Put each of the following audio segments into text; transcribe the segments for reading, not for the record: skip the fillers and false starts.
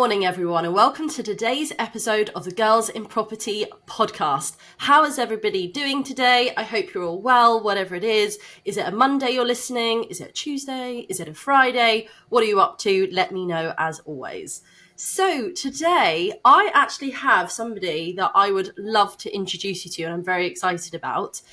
morning, everyone, and welcome to today's episode of the Girls in Property podcast. How is everybody doing today? I hope you're all well, whatever it is. Is it a Monday you're listening? Is it a Tuesday? Is it a Friday? What are you up to? Let me know as always. So today, I actually have somebody that I would love to introduce you to, and I'm very excited about.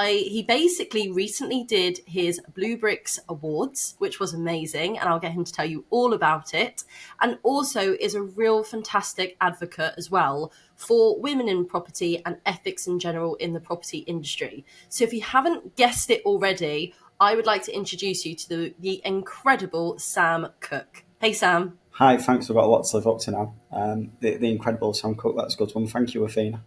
He basically recently did his Blue Bricks Awards, which was amazing, and I'll get him to tell you all about it. And also is a real fantastic advocate as well for women in property and ethics in general in the property industry. So if you haven't guessed it already, I would like to introduce you to the incredible Sam Cooke. Hey, Sam. Hi, thanks. We've got a lot to live up to now. The incredible Sam Cooke, that's a good one. Thank you, Athena.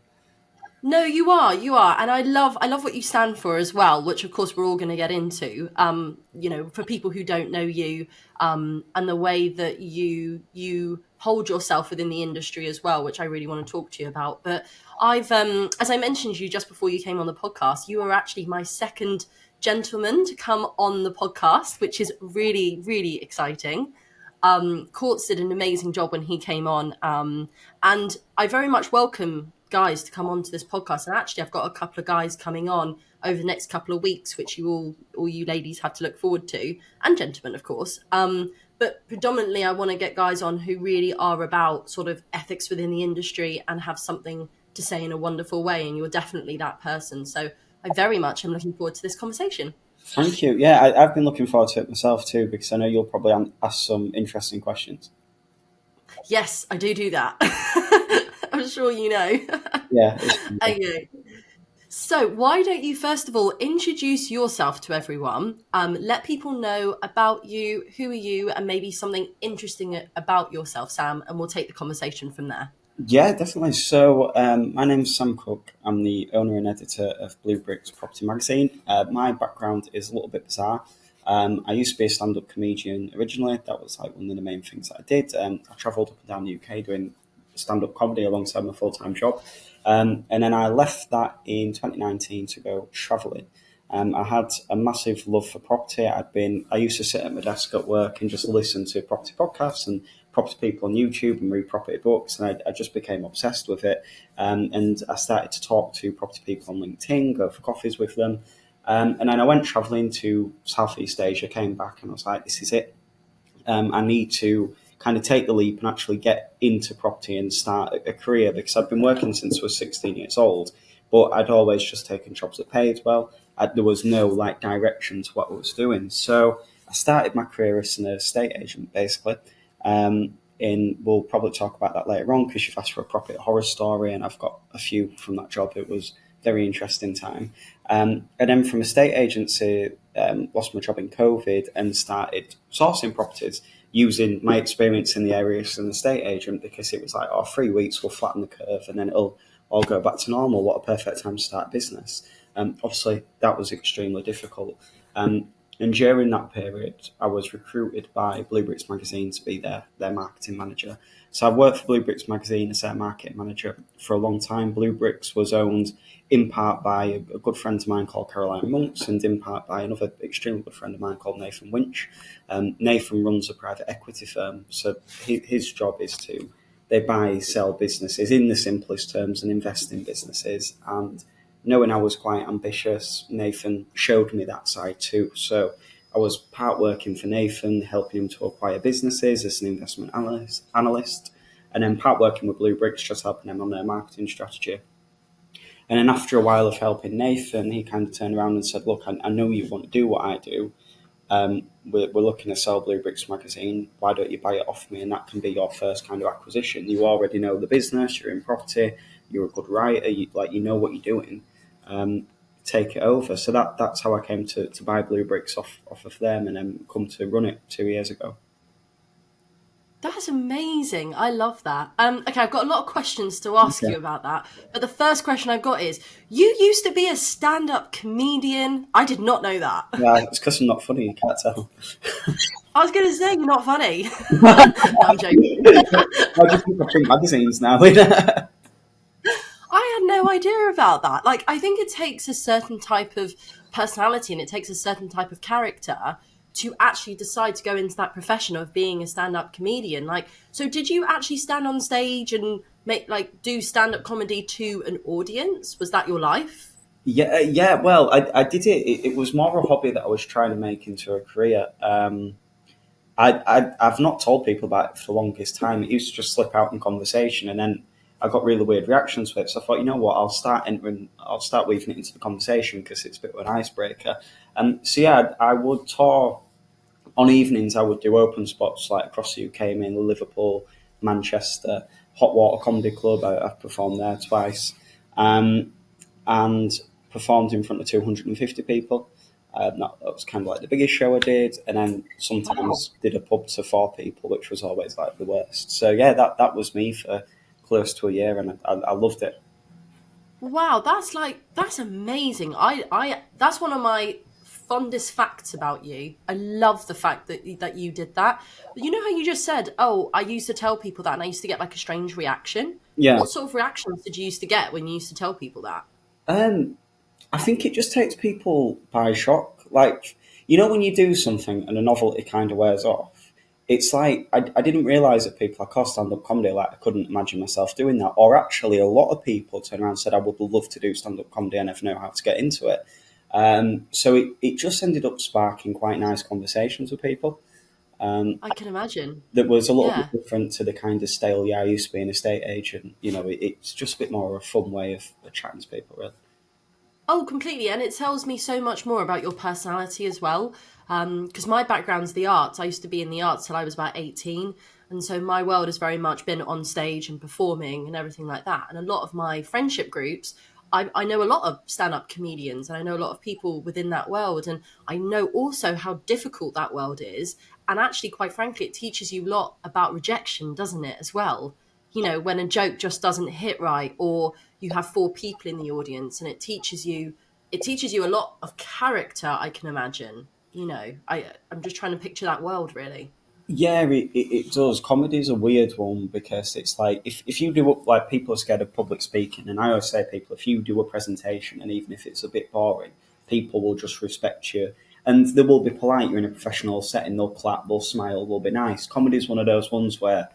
No, you are, and I love what you stand for as well, which of course we're all going to get into. For people who don't know you, and the way that you hold yourself within the industry as well, which I really want to talk to you about. But I've, as I mentioned to you just before you came on the podcast, you are actually my second gentleman to come on the podcast, which is really, really exciting. Courts did an amazing job when he came on, and I very much welcome guys to come on to this podcast. And actually, I've got a couple of guys coming on over the next couple of weeks, which all you ladies have to look forward to, and gentlemen, of course. But predominantly, I want to get guys on who really are about sort of ethics within the industry and have something to say in a wonderful way. And you're definitely that person. So I very much am looking forward to this conversation. Thank you. Yeah, I've been looking forward to it myself too, because I know you'll probably ask some interesting questions. Yes, I do that. I'm sure you know. Yeah. Okay. So why don't you first of all introduce yourself to everyone? Let people know about you, who are you, and maybe something interesting about yourself, Sam, and we'll take the conversation from there. Yeah, definitely. So my name's Sam Cooke. I'm the owner and editor of Blue Bricks Property Magazine. My background is a little bit bizarre. I used to be a stand-up comedian originally. That was like one of the main things that I did. I travelled up and down the UK doing stand-up comedy alongside my full-time job. And then I left that in 2019 to go travelling. I had a massive love for property. I used to sit at my desk at work and just listen to property podcasts and property people on YouTube and read property books, and I just became obsessed with it. And I started to talk to property people on LinkedIn, go for coffees with them. And then I went travelling to Southeast Asia, came back, and I was like, this is it. I need to kind of take the leap and actually get into property and start a career, because I've been working since I was 16 years old, but I'd always just taken jobs that paid well. There was no direction to what I was doing. So I started my career as an estate agent, basically. And we'll probably talk about that later on, because you've asked for a property horror story, and I've got a few from that job. It was a very interesting time. And then from estate agency, lost my job in COVID and started sourcing properties using my experience in the area as an estate agent, because it was 3 weeks, we'll flatten the curve and then it'll all go back to normal. What a perfect time to start a business. Obviously, that was extremely difficult. And during that period, I was recruited by Blue Bricks Magazine to be their marketing manager. So I worked for Blue Bricks Magazine as their marketing manager for a long time. Blue Bricks was owned in part by a good friend of mine called Caroline Monks, and in part by another extremely good friend of mine called Nathan Winch. Nathan runs a private equity firm, so his job is they buy, sell businesses in the simplest terms and invest in businesses. And knowing I was quite ambitious, Nathan showed me that side too. So I was part working for Nathan, helping him to acquire businesses as an investment analyst, and then part working with Blue Bricks, just helping them on their marketing strategy. And then after a while of helping Nathan, he kind of turned around and said, look, I know you want to do what I do. We're looking to sell Blue Bricks Magazine. Why don't you buy it off me? And that can be your first kind of acquisition. You already know the business, you're in property, you're a good writer, you know what you're doing. Take it over. So that's how I came to buy Blue Bricks off of them and then come to run it 2 years ago. That's amazing. I love that. Okay, I've got a lot of questions to ask you about that. But the first question I've got is, you used to be a stand-up comedian. I did not know that. Yeah, it's because I'm not funny, you can't tell. I was going to say, you're not funny. No, I'm joking. I just think I print magazines now. I had no idea about that. I think it takes a certain type of personality and it takes a certain type of character to actually decide to go into that profession of being a stand-up comedian. Like, so did you actually stand on stage and make like do stand-up comedy to an audience? Was that your life? Yeah, yeah. Well, I did it. It was more a hobby that I was trying to make into a career. I've not told people about it for the longest time. It used to just slip out in conversation, and then I got really weird reactions to it. So I thought, you know what, I'll start weaving it into the conversation because it's a bit of an icebreaker. So yeah, I would tour on evenings. I would do open spots like across the UK, mainly Liverpool, Manchester, Hot Water Comedy Club. I've performed there twice. Um, and performed in front of 250 people. That was kind of like the biggest show I did, and then Wow. sometimes did a pub to 4 people, which was always like the worst. So yeah, that was me for close to a year, and I loved it. Wow, that's amazing. I that's one of my fondest facts about you. I love the fact that you did that. You know how you just said, "Oh, I used to tell people that and I used to get like a strange reaction." Yeah, What sort of reactions did you used to get when you used to tell people that? um, I think it just takes people by shock. Like, when you do something and the novelty kind of wears off, it's like I didn't realize that people like, oh, stand up comedy, like I couldn't imagine myself doing that. Or actually, a lot of people turn around and said, I would love to do stand up comedy, I never know how to get into it. So it just ended up sparking quite nice conversations with people. Um, I can imagine. that was a little bit Yeah. different to the kind of style, yeah, I used to be an estate agent. It's just a bit more of a fun way of chatting to people, really. Oh, completely. And it tells me so much more about your personality as well. Because my background's the arts. I used to be in the arts till I was about 18. And so my world has very much been on stage and performing and everything like that. And a lot of my friendship groups, I know a lot of stand up comedians and I know a lot of people within that world. And I know also how difficult that world is. And actually, quite frankly, it teaches you a lot about rejection, doesn't it, as well? When a joke just doesn't hit right, or you have four people in the audience, and it teaches you a lot of character, I can imagine. I'm just trying to picture that world, really. Yeah, it does. Comedy's a weird one because it's like if you do like people are scared of public speaking, and I always say to people, if you do a presentation and even if it's a bit boring, people will just respect you and they will be polite. You're in a professional setting, they'll clap, they'll smile, they'll be nice. Comedy's one of those ones where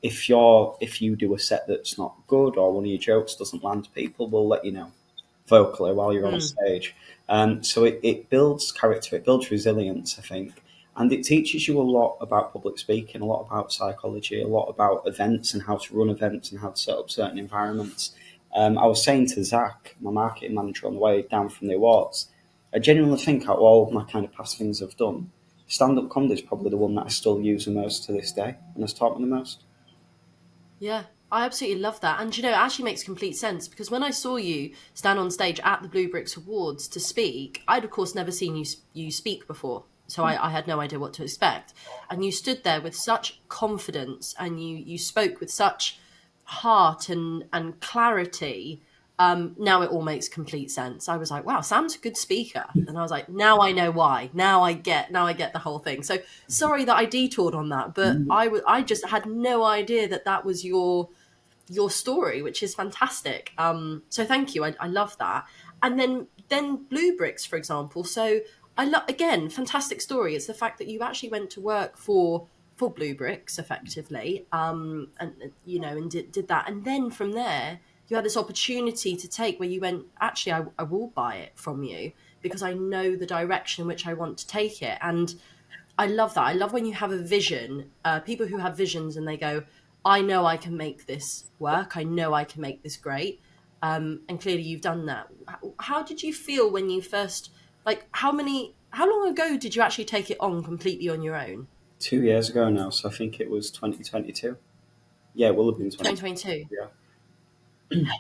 if you do a set that's not good or one of your jokes doesn't land, people will let you know vocally while you're on Mm. stage. So it builds character, it builds resilience, I think. And it teaches you a lot about public speaking, a lot about psychology, a lot about events and how to run events and how to set up certain environments. I was saying to Zach, my marketing manager, on the way down from the awards, I genuinely think out of all of my kind of past things I've done, stand up comedy is probably the one that I still use the most to this day and has taught me the most. Yeah, I absolutely love that. And it actually makes complete sense because when I saw you stand on stage at the Blue Bricks Awards to speak, I'd of course never seen you speak before. So I had no idea what to expect. And you stood there with such confidence and you spoke with such heart and clarity. Now it all makes complete sense. I was like, wow, Sam's a good speaker. And I was like, now I know why. Now I get the whole thing. So sorry that I detoured on that, but I just had no idea that that was your story, which is fantastic. So thank you. I love that. And then Blue Bricks, for example. So I love, again, fantastic story. It's the fact that you actually went to work for Blue Bricks effectively, and did that, and then from there you had this opportunity to take where you went, actually, I will buy it from you because I know the direction in which I want to take it. And I love that. I love when you have a vision, people who have visions and they go, I know I can make this work. I know I can make this great. And clearly you've done that. How did you feel when you first, like, how long ago did you actually take it on completely on your own? 2 years ago now, so I think it was 2022. Yeah, it will have been 20. 2022. Yeah.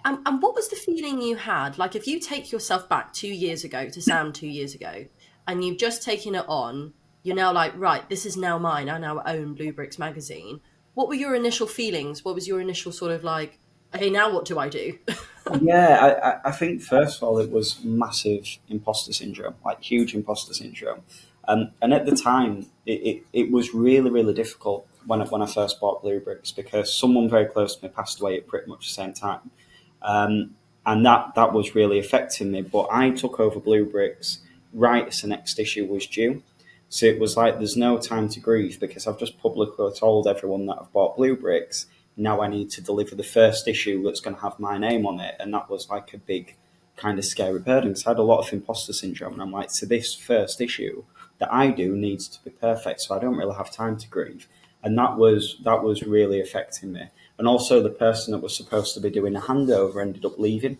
And what was the feeling you had? Like, if you take yourself back 2 years ago to Sam 2 years ago, and you've just taken it on, you're now like, right, this is now mine. I now own Blue Bricks magazine. What were your initial feelings? What was your initial sort of like, okay, now what do I do? Yeah, I think first of all it was massive imposter syndrome, like huge imposter syndrome, and at the time it was really really difficult when I first bought Blue Bricks because someone very close to me passed away at pretty much the same time, and that was really affecting me. But I took over Blue Bricks right as the next issue was due, So it was like there's no time to grieve because I've just publicly told everyone that I've bought Blue Bricks. Now I need to deliver the first issue that's going to have my name on it, and that was like a big kind of scary burden because I had a lot of imposter syndrome, and I'm like, so this first issue that I do needs to be perfect, so I don't really have time to grieve, and that was really affecting me. And also, the person that was supposed to be doing a handover ended up leaving.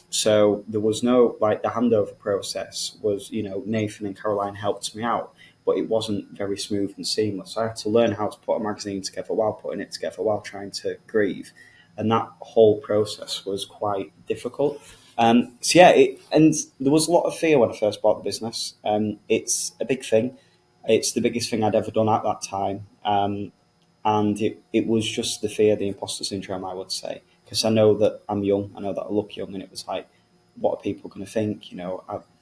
So there was no, like, the handover process was, Nathan and Caroline helped me out, but it wasn't very smooth and seamless. I had to learn how to put a magazine together while putting it together while trying to grieve. And that whole process was quite difficult. So yeah, and there was a lot of fear when I first bought the business. It's a big thing. It's the biggest thing I'd ever done at that time. And it was just the fear, the imposter syndrome, I would say, because I know that I'm young, I know that I look young, and it was like, what are people going to think?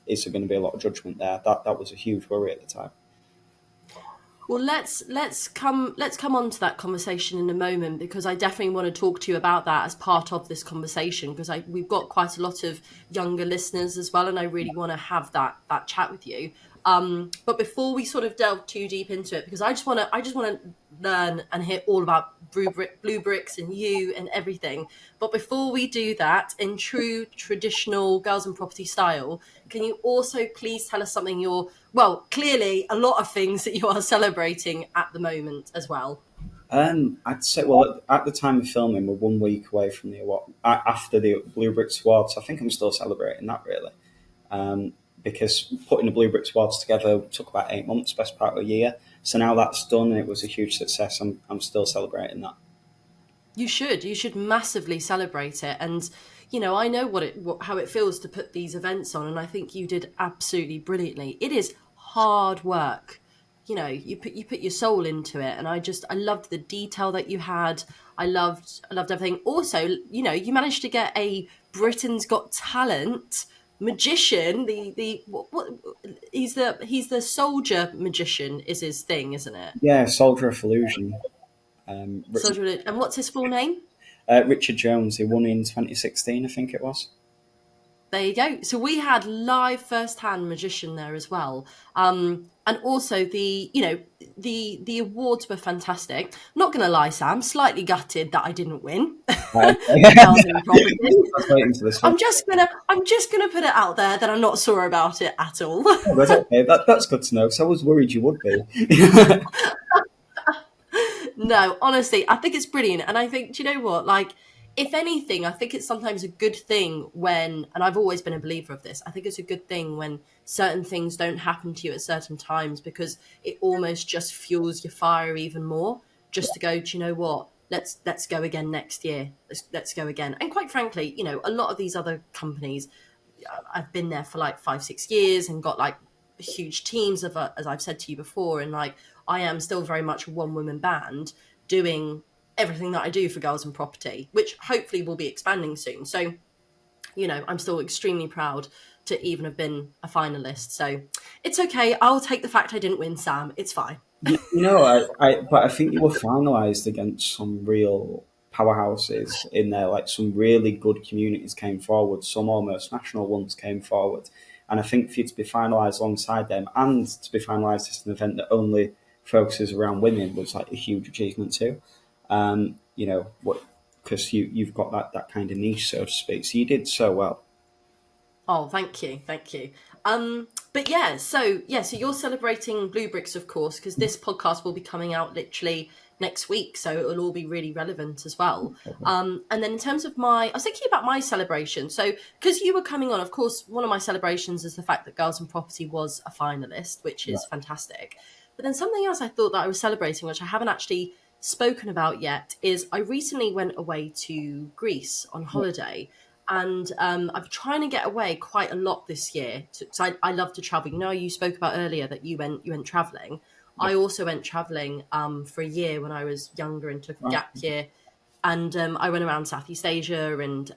Is there going to be a lot of judgment there? That was a huge worry at the time. Well, let's come on to that conversation in a moment, because I definitely want to talk to you about that as part of this conversation, because we've got quite a lot of younger listeners as well, and I really want to have that chat with you. But before we sort of delve too deep into it, because I just want to learn and hear all about Blue Bricks and you and everything. But before we do that, in true traditional Girls and Property style, can you also please tell us something clearly a lot of things that you are celebrating at the moment as well? I'd say, well, at the time of filming, we're 1 week away from the award, after the Blue Bricks Awards. I think I'm still celebrating that, really. Because putting the Blue Bricks Awards together took about 8 months, best part of a year. So now that's done and it was a huge success. I'm still celebrating that. You should massively celebrate it. And I know how it feels to put these events on, and I think you did absolutely brilliantly. It is hard work. You put your soul into it, and I loved the detail that you had. I loved everything. Also, you managed to get a Britain's Got Talent magician. The what he's the soldier magician is his thing, isn't it? Yeah, Soldier of Illusion. Written, Soldier, and what's his full name? Richard Jones, he won in 2016, I think it was. There you go. So we had live first-hand magician there as well, and also the awards were fantastic. Not going to lie, Sam, slightly gutted that I didn't win. Okay. Girls in Property. I was waiting for this one. I'm just gonna put it out there that I'm not sore about it at all. Oh, that's okay. That's good to know, because I was worried you would be. No, honestly, I think it's brilliant. And I think, do you know what? Like, if anything, I think it's sometimes a good thing when, and I've always been a believer of this, I think it's a good thing when certain things don't happen to you at certain times, because it almost just fuels your fire even more, just to go, do you know what? Let's go again next year. Let's go again. And quite frankly, a lot of these other companies, I've been there for like 5-6 years and got like huge teams of, as I've said to you before, and like I am still very much a one woman band doing everything that I do for Girls and Property, which hopefully will be expanding soon. So, I'm still extremely proud to even have been a finalist. So it's okay. I'll take the fact I didn't win, Sam. It's fine. But I think you were finalised against some real powerhouses in there. Like, some really good communities came forward. Some almost national ones came forward, and I think for you to be finalised alongside them and to be finalised as an event that only focuses around women was like a huge achievement too. What, because you've got that kind of niche, so to speak. So you did so well. Oh, thank you, thank you. But so you're celebrating Blue Bricks, of course, because this podcast will be coming out literally next week, so it will all be really relevant as well. And then in terms of I was thinking about my celebration. So because you were coming on, of course, one of my celebrations is the fact that Girls and Property was a finalist, which is fantastic. But then something else I thought that I was celebrating, which I haven't actually spoken about yet, is I recently went away to Greece on holiday. And I'm trying to get away quite a lot this year. So I love to travel. You spoke about earlier that you went traveling. I also went traveling for a year when I was younger and took a gap year. And I went around Southeast Asia and,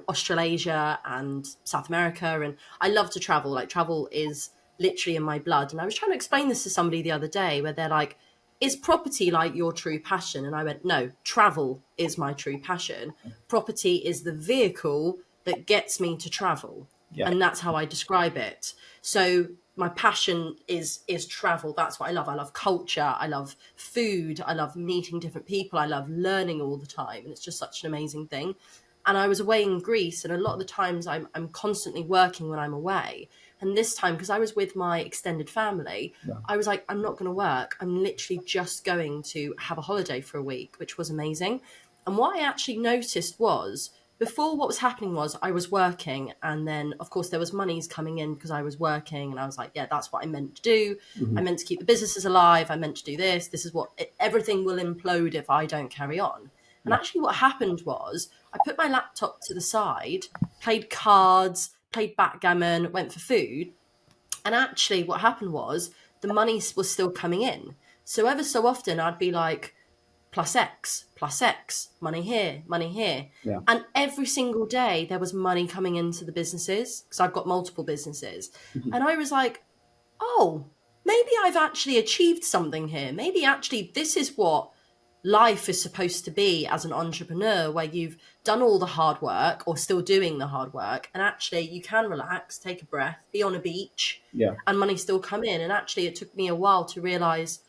Australasia and South America. And I love to travel. Like, travel is literally in my blood. And I was trying to explain this to somebody the other day where they're like, is property like your true passion? And I went, no, travel is my true passion. Property is the vehicle that gets me to travel. Yeah. And that's how I describe it. So my passion is travel. That's what I love. I love culture. I love food. I love meeting different people. I love learning all the time, and it's just such an amazing thing. And I was away in Greece, and a lot of the times I'm constantly working when I'm away. And this time, because I was with my extended family, Yeah. I was like, I'm not going to work. I'm literally just going to have a holiday for a week, which was amazing. And what I actually noticed was, before, what was happening was I was working, and then of course there was monies coming in because I was working, and I was like, yeah, that's what I meant to do. I Mhm. meant to keep the businesses alive. I meant to do this is what everything will implode if I don't carry on. And Yeah. actually what happened was I put my laptop to the side, played cards, played backgammon, went for food, and actually what happened was the money was still coming in. So ever so often I'd be like, plus X, money here, money here. Yeah. And every single day there was money coming into the businesses, because I've got multiple businesses. Mhm. And I was like, oh, maybe I've actually achieved something here. Maybe actually this is what life is supposed to be as an entrepreneur, where you've done all the hard work or still doing the hard work. And actually you can relax, take a breath, be on a beach, Yeah. and money still come in. And actually it took me a while to realize,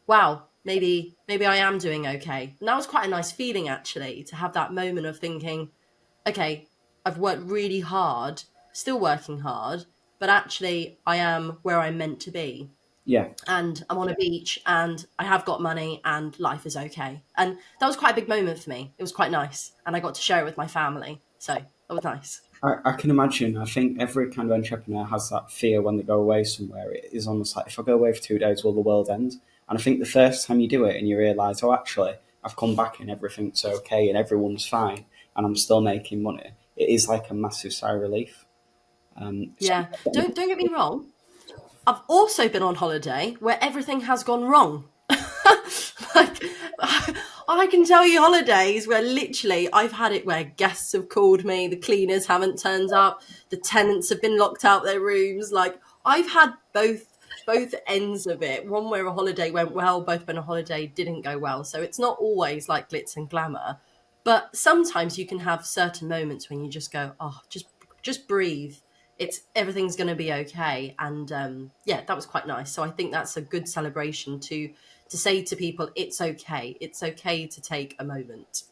wow, maybe I am doing okay. And that was quite a nice feeling, actually, to have that moment of thinking, okay, I've worked really hard, still working hard, but actually I am where I'm meant to be. Yeah. And I'm on a beach, and I have got money, and life is okay. And that was quite a big moment for me. It was quite nice. And I got to share it with my family. So that was nice. I can imagine. I think every kind of entrepreneur has that fear when they go away somewhere. It is almost like, if I go away for 2 days, will the world end? And I think the first time you do it and you realise, oh, actually, I've come back and everything's okay and everyone's fine and I'm still making money, it is like a massive sigh of relief. So, Yeah. Don't get me wrong. I've also been on holiday where everything has gone wrong. Like, I can tell you holidays where literally I've had it where guests have called me, the cleaners haven't turned up, the tenants have been locked out their rooms. Like, I've had both ends of it. One where a holiday went well, both when a holiday didn't go well. So it's not always like glitz and glamour, but sometimes you can have certain moments when you just go, oh, just breathe. It's everything's going to be okay. And yeah, that was quite nice. So I think that's a good celebration to say to people, it's okay. It's okay to take a moment.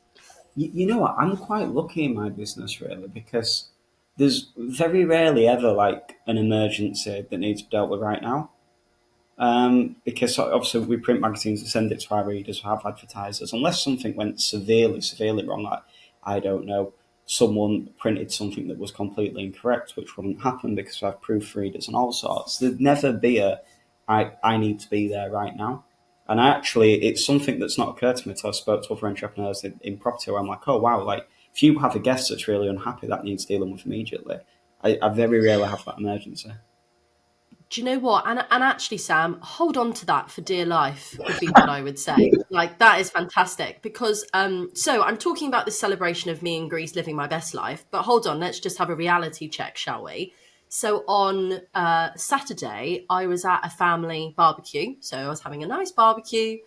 you know what? I'm quite lucky in my business, really, because there's very rarely ever like an emergency that needs to be dealt with right now. Because obviously we print magazines and send it to our readers, we have advertisers. Unless something went severely wrong, like, I don't know, someone printed something that was completely incorrect, which wouldn't happen because we have proofreaders and all sorts. There'd never be I need to be there right now. And actually, it's something that's not occurred to me until I spoke to other entrepreneurs in property, where I'm like, oh wow, like, if you have a guest that's really unhappy, that needs dealing with immediately. I very rarely have that emergency. Do you know what? And actually, Sam, hold on to that for dear life would be what I would say. Like, that is fantastic, because so I'm talking about this celebration of me in Greece living my best life, but hold on, let's just have a reality check, shall we? So on Saturday, I was at a family barbecue. So I was having a nice barbecue,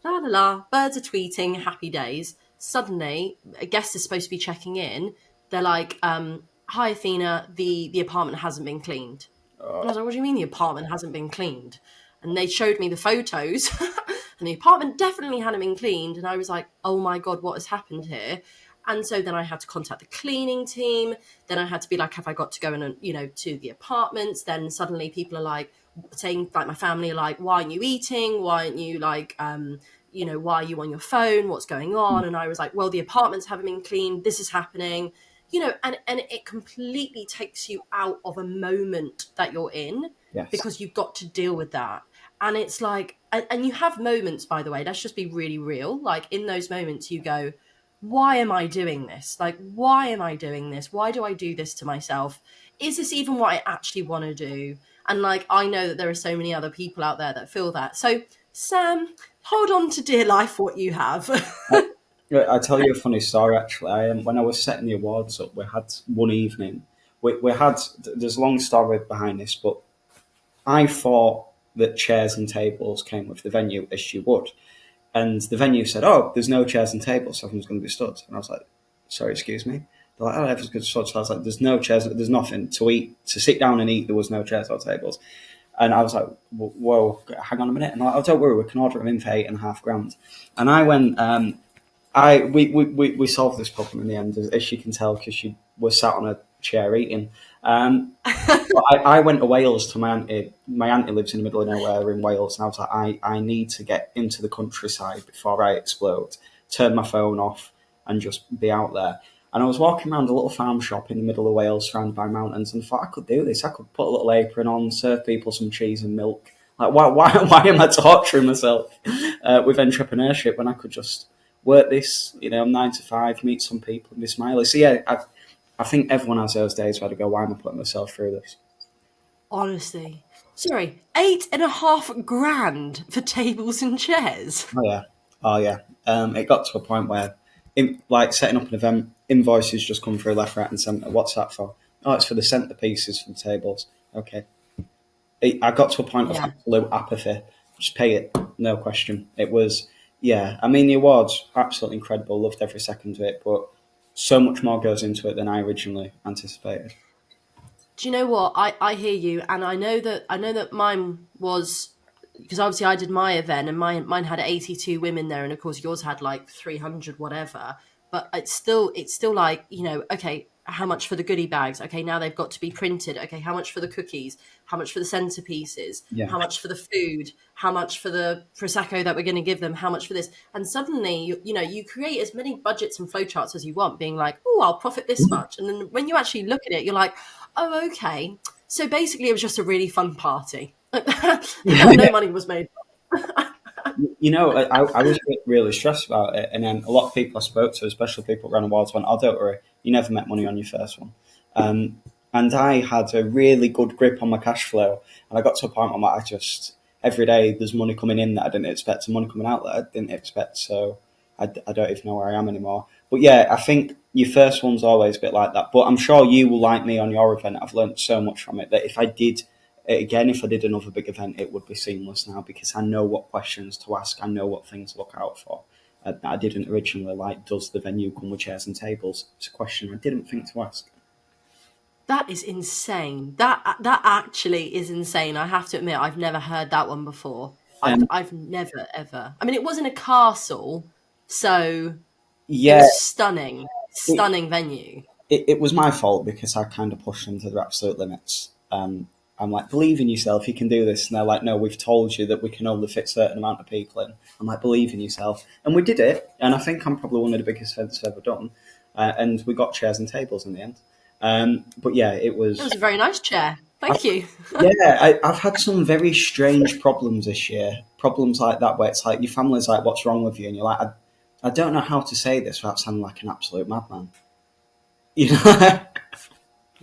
la la la, birds are tweeting, happy days. Suddenly, a guest is supposed to be checking in. They're like, hi, Athena, the apartment hasn't been cleaned. And I was like, what do you mean the apartment hasn't been cleaned? And they showed me the photos and the apartment definitely hadn't been cleaned. And I was like, oh my God, what has happened here? And so then I had to contact the cleaning team. Then I had to be like, have I got to go in, to the apartments? Then suddenly people are like saying, like, my family are like, why aren't you eating? Why aren't you like, why are you on your phone? What's going on? And I was like, well, the apartments haven't been cleaned. This is happening. And it completely takes you out of a moment that you're in, Yes. because you've got to deal with that. And it's like, and you have moments, by the way, let's just be really real. Like, in those moments you go, why am I doing this? Like, why am I doing this? Why do I do this to myself? Is this even what I actually want to do? And like, I know that there are so many other people out there that feel that. So Sam, hold on to dear life what you have. Yeah, I'll tell you a funny story, actually. When I was setting the awards up, we had one evening. We had, there's a long story behind this, but I thought that chairs and tables came with the venue, as you would. And the venue said, oh, there's no chairs and tables, so everyone's going to be stood. And I was like, sorry, excuse me? They're like, oh, everyone's going to be stood. So I was like, there's no chairs, there's nothing to eat, to sit down and eat, there was no chairs or tables. And I was like, whoa, hang on a minute. And I'm like, oh, don't worry, we can order them in for 8.5 grand. And I went, we solved this problem in the end, as you can tell, because she was sat on a chair eating. But I went to Wales to my auntie. My auntie lives in the middle of nowhere in Wales, and I was like, I need to get into the countryside before I explode. Turn my phone off and just be out there. And I was walking around a little farm shop in the middle of Wales, surrounded by mountains, and thought I could do this. I could put a little apron on, serve people some cheese and milk. Like, why am I torturing myself with entrepreneurship when I could just work this, 9 to 5, meet some people, and be smiley? So yeah, I think everyone has those days where they go, why am I putting myself through this? Honestly. Sorry, 8.5 grand for tables and chairs. Oh yeah, oh yeah. It got to a point where, like setting up an event, invoices just come through left, right, and centre. What's that for? Oh, it's for the centerpieces for the tables. Okay. I got to a point of Yeah. absolute apathy. Just pay it, no question. It was, yeah. I mean, the awards absolutely incredible. Loved every second of it, but so much more goes into it than I originally anticipated. Do you know what? I hear you, and I know that mine was, because obviously I did my event, and mine had 82 women there, and of course yours had like 300 whatever. But it's still like, okay, how much for the goodie bags? Okay, now they've got to be printed. Okay, how much for the cookies? How much for the centerpieces? Yeah. How much for the food? How much for the prosecco that we're going to give them? How much for this? And suddenly, you create as many budgets and flowcharts as you want, being like, oh, I'll profit this much. And then when you actually look at it, you're like, oh, okay. So basically, it was just a really fun party. No money was made. I was really stressed about it, and then a lot of people I spoke to, especially people around awards, went, "Oh, don't worry, you never met money on your first one." And I had a really good grip on my cash flow, and I got to a point where I'm like, I just every day there's money coming in that I didn't expect, and money coming out that I didn't expect. So I don't even know where I am anymore. But yeah, I think your first one's always a bit like that. But I'm sure you will like me on your event. I've learned so much from it that if I did another big event, it would be seamless now because I know what questions to ask. I know what things to look out for. I didn't originally like, does the venue come with chairs and tables? It's a question I didn't think to ask. That is insane. That actually is insane. I have to admit, I've never heard that one before. I've Um, I've never ever. I mean, it was in a castle, so it yeah, was stunning, it, stunning venue. it was my fault because I kind of pushed them to their absolute limits. I'm like, believe in yourself, you can do this. And they're like, no, we've told you that we can only fit a certain amount of people in. I'm like, believe in yourself. And we did it. And I think I'm probably one of the biggest events I've ever done. And we got chairs and tables in the end. But yeah, it That was. was a very nice chair. I've, Thank you. I've had some very strange problems this year. Problems like that where it's like your family's like, what's wrong with you? And you're like, I don't know how to say this without sounding like an absolute madman. You know?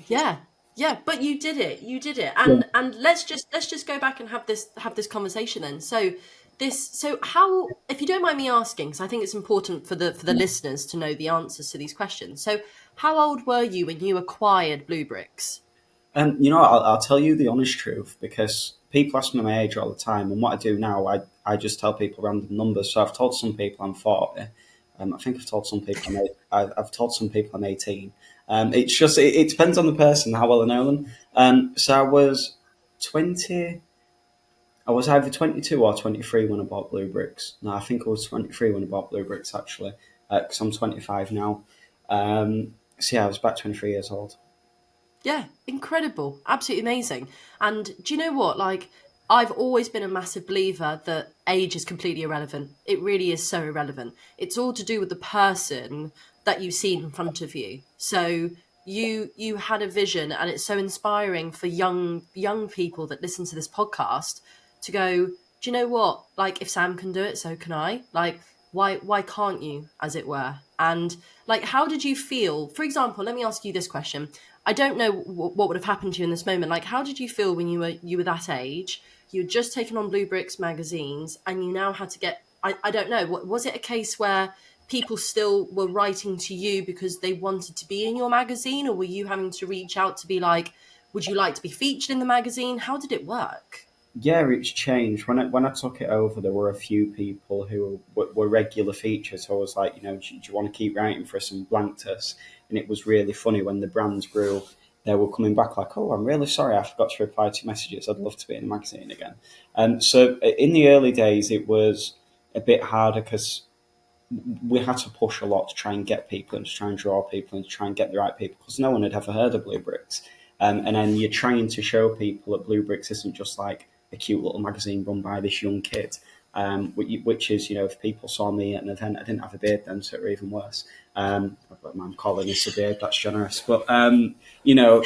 Yeah, yeah, but you did it. You did it. Yeah. And let's just go back and have this conversation then. So how, if you don't mind me asking, because I think it's important for the listeners to know the answers to these questions. So how old were you when you acquired Blue Bricks? I'll tell you the honest truth because people ask me my age all the time, and what I do now, I just tell people random numbers. So I've told some people I'm 40. I think I've told some people I've told some people I'm 18. It's just it depends on the person how well I know them. So I was 20. I was either 22 or 23 when I bought Blue Bricks. No, I think I was 23 when I bought Blue Bricks actually, because I'm 25 now. So yeah, I was about 23 years old. Yeah, incredible. Absolutely amazing. And do you know what? Like, I've always been a massive believer that age is completely irrelevant. It really is so irrelevant. It's all to do with the person that you see in front of you. So you had a vision, and it's so inspiring for young people that listen to this podcast to go, do you know what? Like, if Sam can do it, so can I. Like, why can't you, as it were? And like, how did you feel? For example, let me ask you this question. I don't know what would have happened to you in this moment. Like, how did you feel when you were that age? You had just taken on Blue Bricks magazines, and you now had to get. I don't know. Was it a case where people still were writing to you because they wanted to be in your magazine, or were you having to reach out to be like, would you like to be featured in the magazine? How did it work? Yeah, it's changed. When I took it over, there were a few people who were regular features. So I was like, do you want to keep writing for us and blanked us? And it was really funny when the brands grew. they were coming back like, "Oh, I'm really sorry, I forgot to reply to your messages. I'd love to be in the magazine again." So in the early days, it was a bit harder because we had to push a lot to try and get people and to try and draw people and to try and get the right people because no one had ever heard of Blue Bricks. And then you're trying to show people that Blue Bricks isn't just like a cute little magazine run by this young kid, which is, if people saw me at an event, I didn't have a beard then, so it were even worse. I'm calling this a beard, that's generous. But, you know,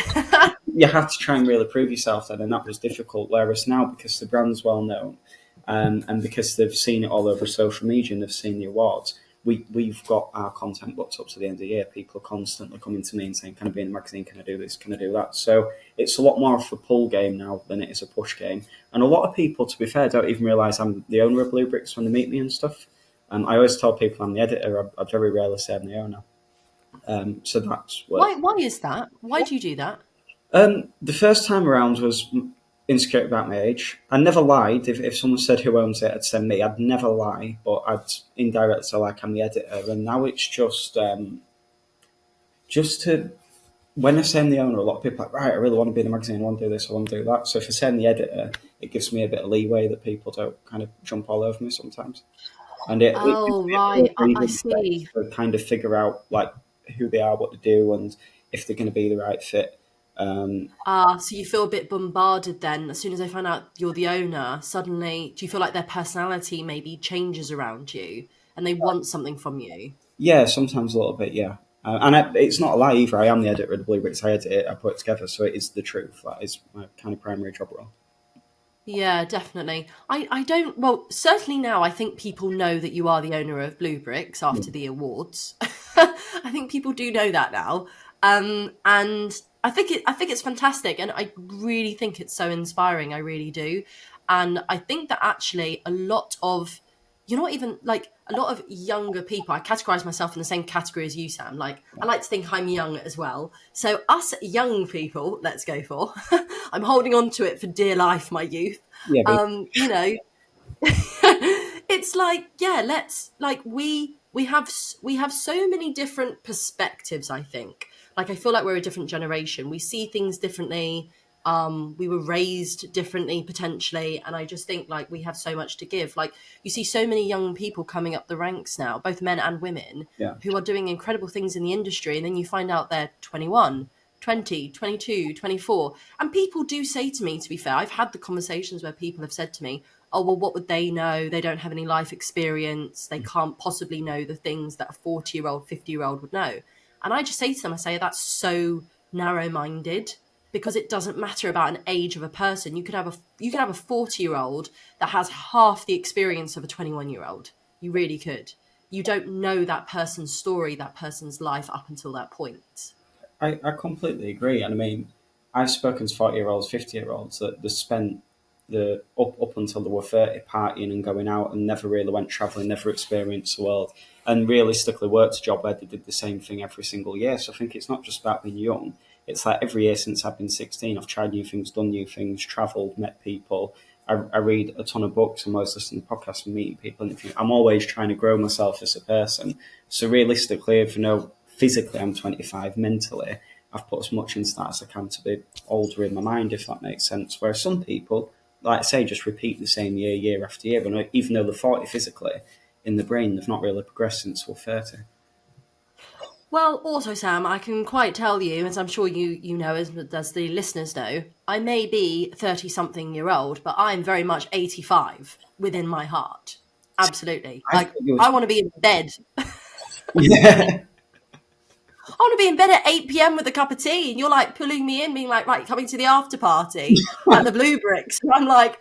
you have to try and really prove yourself then, and that was difficult. Whereas now, because the brand's well known, and because they've seen it all over social media and they've seen the awards, we've got our content booked up to the end of the year. People are constantly coming to me and saying, "Can I be in the magazine? Can I do this? Can I do that?" So it's a lot more of a pull game now than it is a push game. And a lot of people, to be fair, don't even realise I'm the owner of Blue Bricks when they meet me and stuff. I always tell people I'm the editor. I very rarely say I'm the owner. So that's what. Why is that? Why do you do that? The first time around was insecure about my age. I never lied. If someone said who owns it, I'd say me. I'd never lie, but I'd indirectly say like I'm the editor. And now it's just to, when I say I'm the owner, a lot of people are like, right, I really want to be in the magazine, I want to do this, I want to do that. So if I say I'm the editor, it gives me a bit of leeway that people don't kind of jump all over me sometimes. And it gives Oh, me a bit right. of I breathing space see. to kind of figure out like who they are, what they do, and if they're going to be the right fit. So you feel a bit bombarded then. As soon as they find out you're the owner, suddenly, do you feel like their personality maybe changes around you and they want something from you? Yeah, sometimes a little bit, yeah. It's not a lie either. I am the editor of the Blue Bricks. I edit it, I put it together, so it is the truth. That is my kind of primary job role. Yeah, definitely. I don't, well, certainly now I think people know that you are the owner of Blue Bricks Yeah. after the awards. I think people do know that now. And I think it's fantastic and I really think it's so inspiring. I really do. And I think that actually a lot of, you're not even like a lot of younger people. I categorize myself in the same category as you, Sam. Like, I like to think I'm young as well. So, us young people, let's go for. I'm holding on to it for dear life, my youth. Yeah, but You know, it's like, yeah, let's like we have so many different perspectives. I think, like, I feel like we're a different generation. We see things differently. We were raised differently potentially, and I just think like we have so much to give. Like, you see so many young people coming up the ranks now, both men and women, yeah, who are doing incredible things in the industry, and then you find out they're 21, 20, 22, 24. And people do say to me, to be fair, I've had the conversations where people have said to me, "Oh, well, what would they know? They don't have any life experience. They can't possibly know the things that a 40-year-old, 50-year-old would know." And I just say to them, I say, that's so narrow-minded, because it doesn't matter about an age of a person. You could have a 40-year-old that has half the experience of a 21-year-old. You really could. You don't know that person's story, that person's life up until that point. I completely agree. And I mean, I've spoken to 40-year-olds, 50-year-olds that they spent the up until they were 30 partying and going out and never really went travelling, never experienced the world, and realistically worked a job where they did the same thing every single year. So I think it's not just about being young. It's like every year since I've been 16, I've tried new things, done new things, travelled, met people. I read a ton of books. I'm always listening to podcasts and meeting people. And I'm always trying to grow myself as a person. So realistically, if you know, physically I'm 25, mentally I've put as much into that as I can to be older in my mind, if that makes sense. Whereas some people, like I say, just repeat the same year, year after year. And even though they're 40 physically, in the brain, they've not really progressed since they're 30. Well, also, Sam, I can quite tell you, as I'm sure you know, as does the listeners know, I may be 30-something-year-old, but I'm very much 85 within my heart. Absolutely. I thought Like, you I want to be in bed. yeah. I want to be in bed at 8 p.m. with a cup of tea, and you're like pulling me in, being like, right, coming to the after party at the Blue Bricks. And I'm like,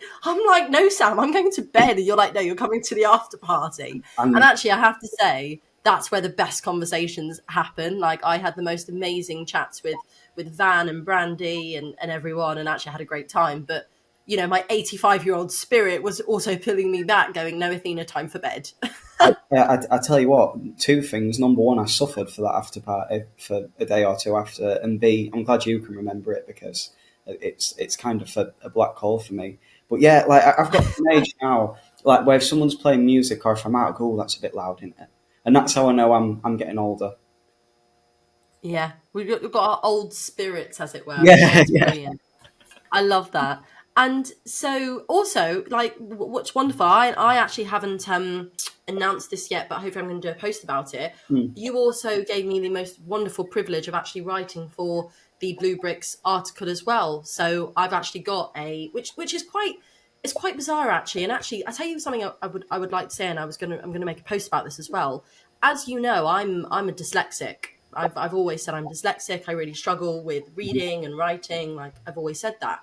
no, Sam, I'm going to bed. And you're like, no, you're coming to the after party. And And actually, I have to say, that's where the best conversations happen. Like, I had the most amazing chats with Van and Brandy and everyone, and actually had a great time. But my 85-year-old spirit was also pulling me back, going, no, Athena, time for bed. I tell you what, two things. Number one, I suffered for that after party for a day or two after, and B, I'm glad you can remember it because it's kind of a black hole for me. But yeah, like I've got an age now, like where if someone's playing music or if I'm out, I go, "Oh, that's a bit loud, isn't it?" And that's how I know I'm getting older. Yeah, we've got our old spirits, as it were. Yeah, That's yeah. brilliant. I love that. And so, also, like, what's wonderful, I actually haven't announced this yet, but hopefully I'm going to do a post about it. Mm. You also gave me the most wonderful privilege of actually writing for the Blue Bricks article as well. So I've actually got a, which is quite, it's quite bizarre actually. And actually, I tell you something I would like to say, and I'm gonna make a post about this as well. As you know, I'm a dyslexic. I've always said I'm dyslexic. I really struggle with reading and writing. Like I've always said that.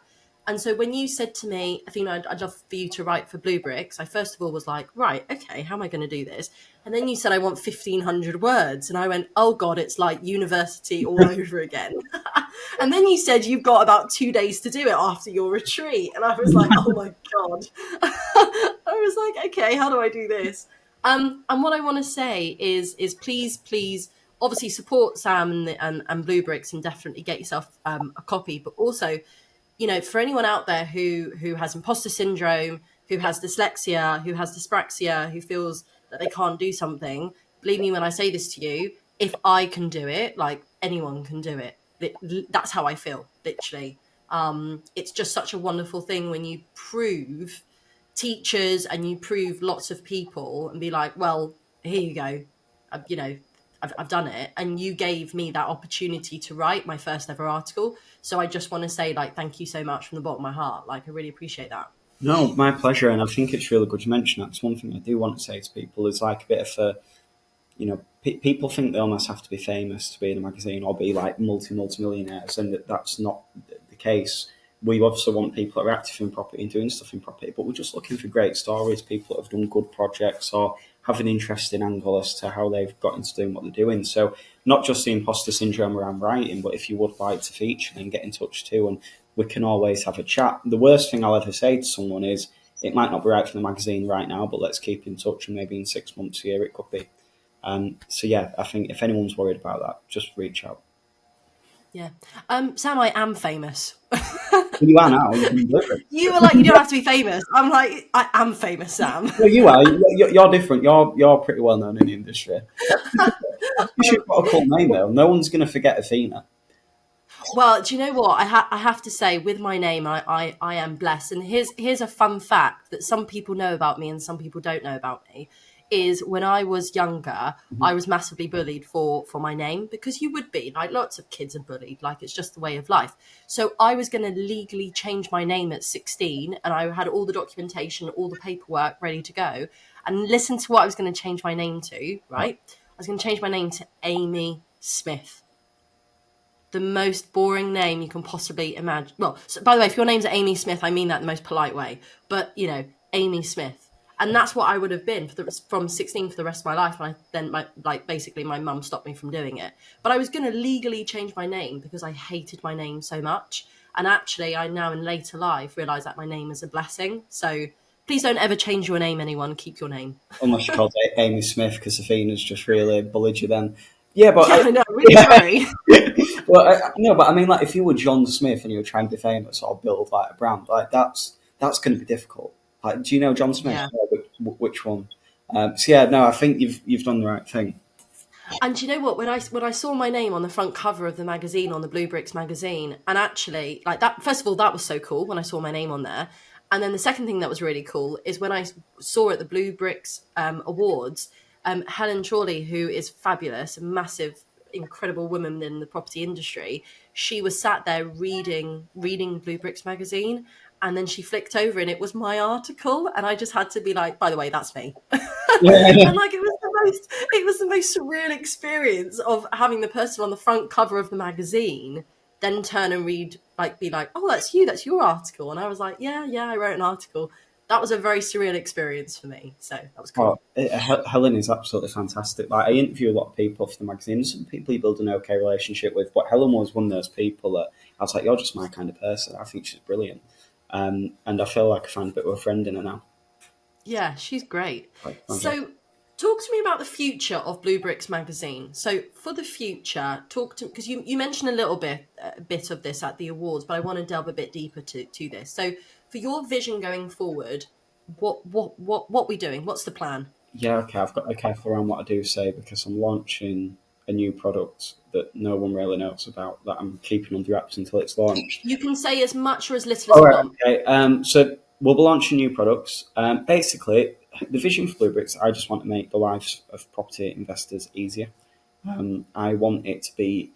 And so when you said to me, Athena, I'd love for you to write for Blue Bricks, I first of all was like, right, okay, how am I going to do this? And then you said, I want 1,500 words. And I went, oh God, it's like university all over again. And then you said you've got about 2 days to do it after your retreat. And I was like, oh my God. I was like, okay, how do I do this? And what I want to say is please, obviously support Sam and Blue Bricks and definitely get yourself a copy, but also for anyone out there who has imposter syndrome, who has dyslexia, who has dyspraxia, who feels that they can't do something, believe me when I say this to you, if I can do it, like anyone can do it. That's how I feel, literally. It's just such a wonderful thing when you prove teachers and you prove lots of people and be like, well, here you go. You know, I've done it. And you gave me that opportunity to write my first ever article. So I just want to say, like, thank you so much from the bottom of my heart. Like, I really appreciate that. No, my pleasure, and I think it's really good you mention that. 'Cause one thing I do want to say to people is like a bit of a, people think they almost have to be famous to be in a magazine or be like multi millionaires, and that's not the case. We also want people that are active in property and doing stuff in property, but we're just looking for great stories, people that have done good projects or have an interesting angle as to how they've got into doing what they're doing. So not just the imposter syndrome around writing, but if you would like to feature, then get in touch too, and we can always have a chat. The worst thing I'll ever say to someone is, it might not be right for the magazine right now, but let's keep in touch, and maybe in 6 months, a year, it could be. So yeah, I think if anyone's worried about that, just reach out. Yeah. Sam, I am famous. You are now. You can deliver it. You were like, you don't have to be famous. I'm like, I am famous, Sam. No, you are. You're different. You're pretty well known in the industry. You should put a cool name though. No one's going to forget Athena. Well, do you know what? I have to say, with my name, I am blessed. And here's a fun fact that some people know about me and some people don't know about me. Is when I was younger, Mhm. I was massively bullied for my name, because you would be, like, lots of kids are bullied, like it's just the way of life. So I was going to legally change my name at 16, and I had all the documentation, all the paperwork ready to go. And listen to what I was going to change my name to, What? right? I was going to change my name to Amy Smith, the most boring name you can possibly imagine. Well, so, by the way, if your name's Amy Smith, I mean that in the most polite way. But Amy Smith, and that's what I would have been from 16 for the rest of my life. And basically my mum stopped me from doing it. But I was going to legally change my name because I hated my name so much. And actually, I now in later life realise that my name is a blessing. So please don't ever change your name, anyone. Keep your name. Unless you called Amy Smith, because Athena's just really bullied you then. Yeah, but Yeah, I know. Really yeah. sorry. Well, no, but I mean, like, if you were John Smith and you were trying to be famous or build like a brand, like that's going to be difficult. Like, do you know John Smith? Yeah. Which one? So yeah, no, I think you've done the right thing. And do you know what? When I saw my name on the front cover of the magazine, on the Blue Bricks magazine, and actually, like, that, first of all, that was so cool when I saw my name on there. And then the second thing that was really cool is when I saw at the Blue Bricks Awards, Helen Chorley, who is fabulous, a massive, incredible woman in the property industry, she was sat there reading Blue Bricks magazine, and then she flicked over and it was my article, and I just had to be like, by the way, that's me. Yeah. And like, it was the most surreal experience of having the person on the front cover of the magazine then turn and read, like, be like, oh, that's you, that's your article. And I was like, yeah, I wrote an article. That was a very surreal experience for me, so that was Oh, cool. Helen is absolutely fantastic. Like, I interview a lot of people for the magazine. Some people you build an okay relationship with, but Helen was one of those people that I was like, "You're just my kind of person." I think she's brilliant, and I feel like I find a bit of a friend in her now. Yeah, she's great. Like, fantastic. So, talk to me about the future of Blue Bricks magazine. So, for the future, talk to, because you mentioned a bit of this at the awards, but I want to delve a bit deeper to this. So, for your vision going forward, what we doing? What's the plan? Yeah, okay. I've got to be careful around what I do say because I'm launching. a new product that no one really knows about that I'm keeping under wraps until it's launched. You can say as much or as little as All you right. want. Okay. So we'll be launching new products. Basically, the vision for Bluebricks, I just want to make the lives of property investors easier. I want it to be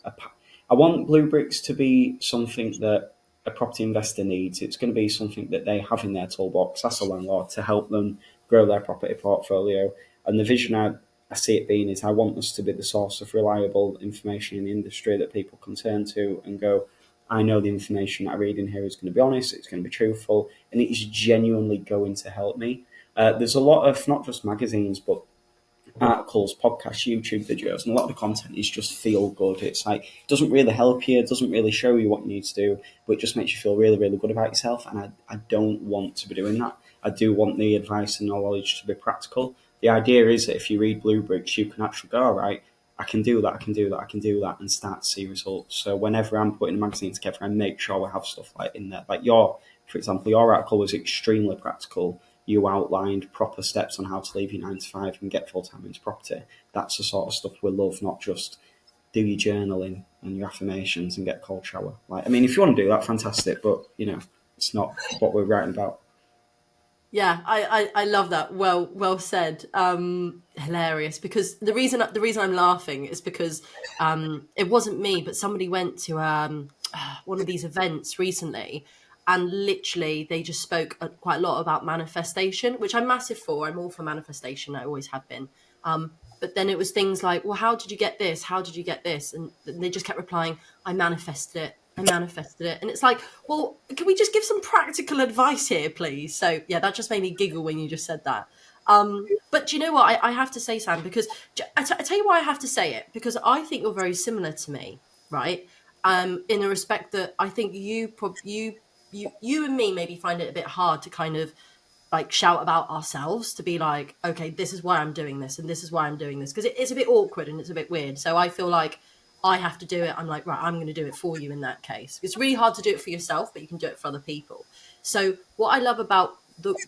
I want Bluebricks to be something that a property investor needs. It's going to be something that they have in their toolbox as a landlord to help them grow their property portfolio. And the vision I see it being is I want us to be the source of reliable information in the industry that people can turn to and go, I know the information that I read in here is going to be honest, it's going to be truthful, and it is genuinely going to help me. There's a lot of not just magazines, but articles, podcasts, YouTube videos, and a lot of the content is just feel good. It's like it doesn't really help you, it doesn't really show you what you need to do, but it just makes you feel really, really good about yourself. And I don't want to be doing that. I do want the advice and knowledge to be practical. The idea is that if you read Bluebricks, you can actually go, all right, I can do that, I can do that, I can do that, and start to see results. So whenever I'm putting a magazine together, I make sure we have stuff like in there. Like for example, your article was extremely practical. You outlined proper steps on how to leave your 9 to 5 and get full time into property. That's the sort of stuff we love, not just do your journaling and your affirmations and get a cold shower. Like, I mean, if you want to do that, fantastic, but it's not what we're writing about. Yeah, I love that. Well said. Hilarious. Because the reason I'm laughing is because it wasn't me, but somebody went to one of these events recently, and literally they just spoke quite a lot about manifestation, which I'm massive for. I'm all for manifestation. I always have been. But then it was things like, well, how did you get this? How did you get this? And they just kept replying, I manifested it. I manifested it. And it's like, well, can we just give some practical advice here, please? So, yeah, that just made me giggle when you just said that. But do you know what? I have to say, Sam, because I tell you why I have to say it, because I think you're very similar to me, right? In the respect that I think you and me maybe find it a bit hard to kind of like shout about ourselves, to be like, okay, this is why I'm doing this and this is why I'm doing this, because it's a bit awkward and it's a bit weird. So I feel like I have to do it. I'm like, right, I'm going to do it for you in that case. It's really hard to do it for yourself, but you can do it for other people. So what I love about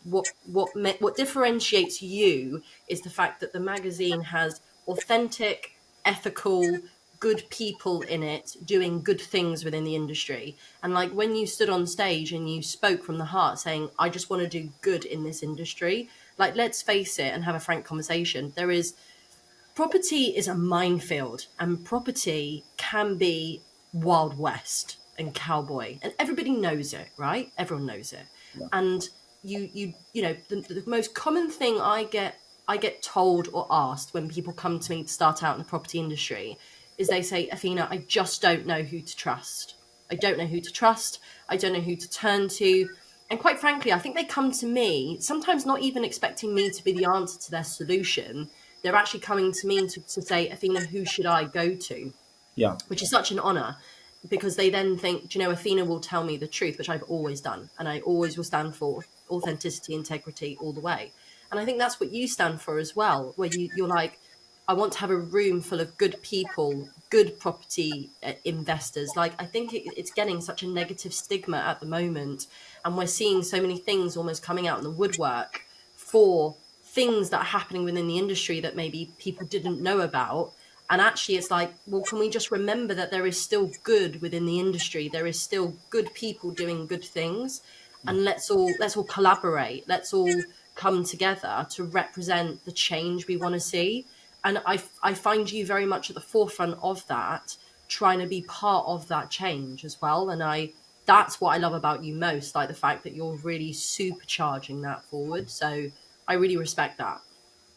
what differentiates you is the fact that the magazine has authentic, ethical, good people in it doing good things within the industry. And like when you stood on stage and you spoke from the heart saying, I just want to do good in this industry, like, let's face it and have a frank conversation. Property is a minefield, and property can be Wild West and cowboy, and everybody knows it, right? Everyone knows it. Yeah. And the most common thing I get told or asked when people come to me to start out in the property industry is they say, Athena, I just don't know who to trust. I don't know who to trust. I don't know who to turn to. And quite frankly, I think they come to me, sometimes not even expecting me to be the answer to their solution. They're actually coming to me to say, Athena, who should I go to? Yeah. Which is such an honor, because they then think, Athena will tell me the truth, which I've always done. And I always will stand for authenticity, integrity all the way. And I think that's what you stand for as well, where you're like, I want to have a room full of good people, good property investors. Like, I think it's getting such a negative stigma at the moment. And we're seeing so many things almost coming out in the woodwork for things that are happening within the industry that maybe people didn't know about. And actually, it's like, well, can we just remember that there is still good within the industry? There is still good people doing good things, and let's all collaborate. Let's all come together to represent the change we want to see. And I find you very much at the forefront of that, trying to be part of that change as well. And that's what I love about you most, like the fact that you're really supercharging that forward. So I really respect that.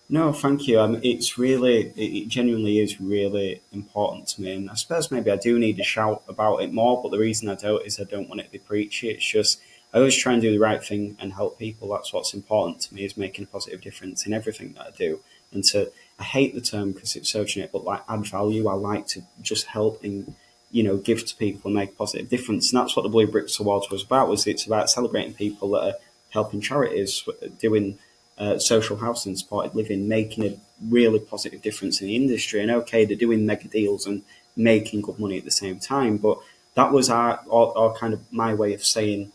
No, thank you. It genuinely is really important to me. And I suppose maybe I do need to shout about it more, but the reason I don't is I don't want it to be preachy. It's just, I always try and do the right thing and help people. That's what's important to me, is making a positive difference in everything that I do. And I hate the term because it's so generic, but like add value, I like to just help and, give to people and make a positive difference. And that's what the Blue Bricks Awards it's about celebrating people that are helping charities, doing social housing, supported living, making a really positive difference in the industry. And okay, they're doing mega deals and making good money at the same time, but that was our kind of my way of saying,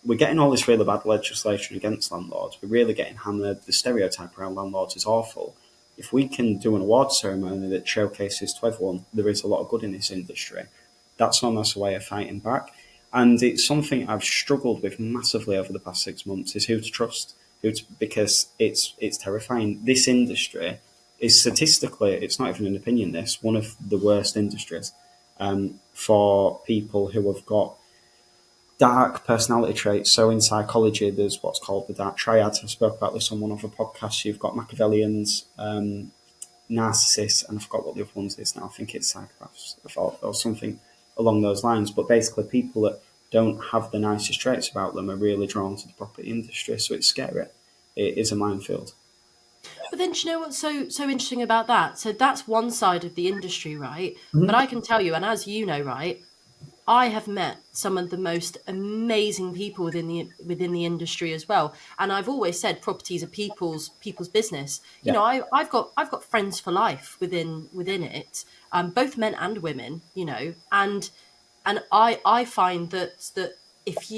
we're getting all this really bad legislation against landlords. We're really getting hammered. The stereotype around landlords is awful. if we can do an award ceremony that showcases to everyone there is a lot of good in this industry, that's almost a way of fighting back. And it's something I've struggled with massively over the past 6 months is who to trust, because it's terrifying. This industry is statistically, it's not even an opinion. This one of the worst industries for people who have got dark personality traits. So in psychology, there's what's called the dark triad. I spoke about this on one of the podcasts. You've got Machiavellians, narcissists, and I forgot what the other ones is now. I think it's psychopaths or something along those lines. But basically, people that don't have the nicest traits about them are really drawn to the property industry. So it's scary. It is a minefield. But then, do you know what's so interesting about that? So that's one side of the industry, right? But Mhm. I can tell you, and as you know, right, I have met some of the most amazing people within the industry as well. And I've always said properties are people's business. You Yeah. know, I've got friends for life within it, both men and women. You know, and I find that if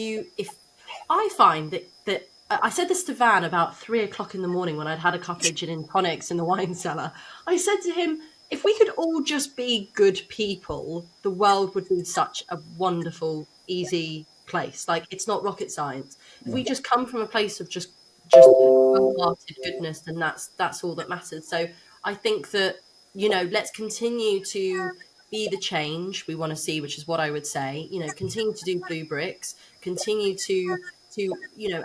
I find that I said this to Van about 3 o'clock in the morning when I'd had a couple of gin and tonics in the wine cellar. I said to him, if we could all just be good people, the world would be such a wonderful, easy place. Like it's not rocket science. If we just come from a place of just good-hearted goodness, then that's all that matters. So I think that let's continue to be the change we want to see, which is what I would say. Continue to do blue bricks, continue to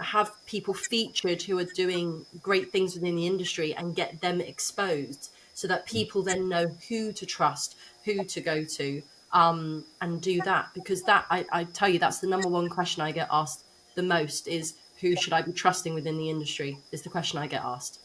have people featured who are doing great things within the industry and get them exposed so that people then know who to trust, who to go to, and do that. Because I tell you, that's the number one question I get asked the most is who should I be trusting within the industry is the question I get asked.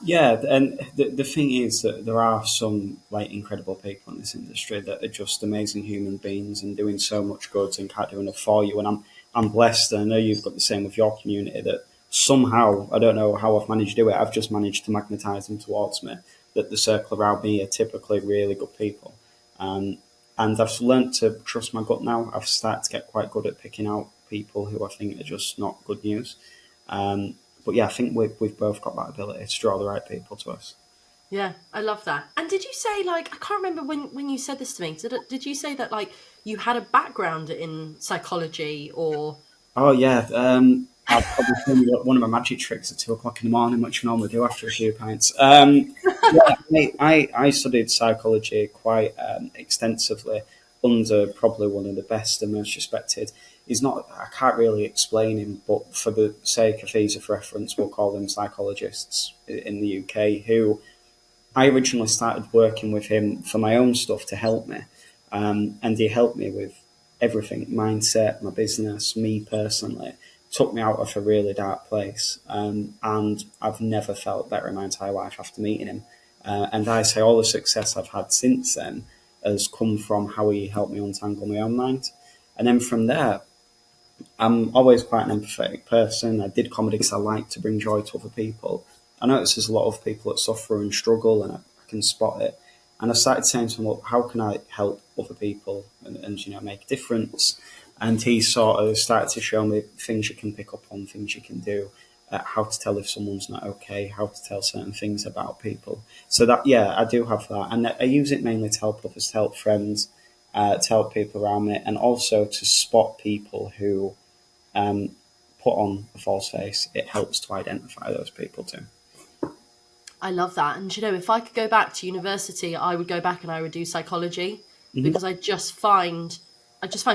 Yeah, and the thing is that there are some like incredible people in this industry that are just amazing human beings and doing so much good and can't do enough for you. And I'm blessed, and I know you've got the same with your community. That somehow, I don't know how I've managed to do it. I've just managed to magnetise them towards me. That the circle around me are typically really good people, um, and I've learnt to trust my gut now. I've started to get quite good at picking out people who I think are just not good news. Um, but yeah, I think we've both got that ability to draw the right people to us. Yeah, I love that. And did you say, like, I can't remember when you said this to me. Did you say that, like, you had a background in psychology or? Oh yeah, I'll probably show you one of my magic tricks at 2 o'clock in the morning, which I normally do after a few pints. Yeah, I studied psychology quite extensively under probably one of the best and most respected. He's not. I can't really explain him, but for the sake of ease of reference, we'll call them psychologists in the UK who I originally started working with him for my own stuff to help me, and he helped me with everything: mindset, my business, me personally. Took me out of a really dark place, and I've never felt better in my entire life after meeting him. And I say all the success I've had since then has come from how he helped me untangle my own mind, and then from there, I'm always quite an empathetic person. I did comedy because I like to bring joy to other people. I notice there's a lot of people that suffer and struggle, and I can spot it. And I started saying to him, "Look, how can I help other people and make a difference?" And he sort of started to show me things you can pick up on, things you can do, how to tell if someone's not okay, how to tell certain things about people. So that, yeah, I do have that, and I use it mainly to help others, to help friends, to help people around me, and also to spot people who um, put on a false face. It helps to identify those people too. I love that. And if I could go back to university, I would go back and I would do psychology Hmm. because I just find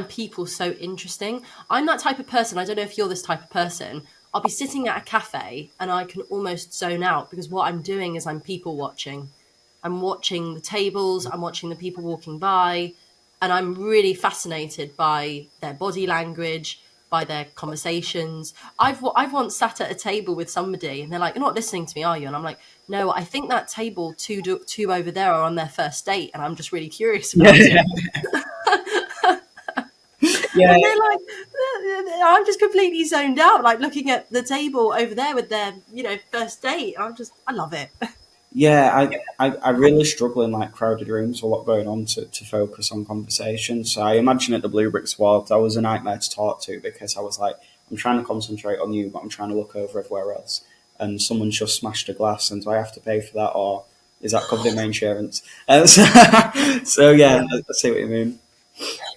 people so interesting. I'm that type of person. I don't know if you're this type of person. I'll be sitting at a cafe and I can almost zone out because what I'm doing is I'm people watching. I'm watching the tables, I'm watching the people walking by, and I'm really fascinated by their body language, by their conversations. I've once sat at a table with somebody and they're like, "You're not listening to me, are you?" And I'm like, "No, I think that table two over there are on their first date, and I'm just really curious Yeah, about it." yeah, And they're like, I'm just completely zoned out, like looking at the table over there with their, first date. I love it. yeah. I really struggle in like crowded rooms, a lot going on to focus on conversation. So I imagine at the Blue Bricks Award, I was a nightmare to talk to because I was like, I'm trying to concentrate on you, but I'm trying to look over everywhere else. And someone's just smashed a glass, and do I have to pay for that, or Is that covered in my insurance? So yeah, I see what you mean.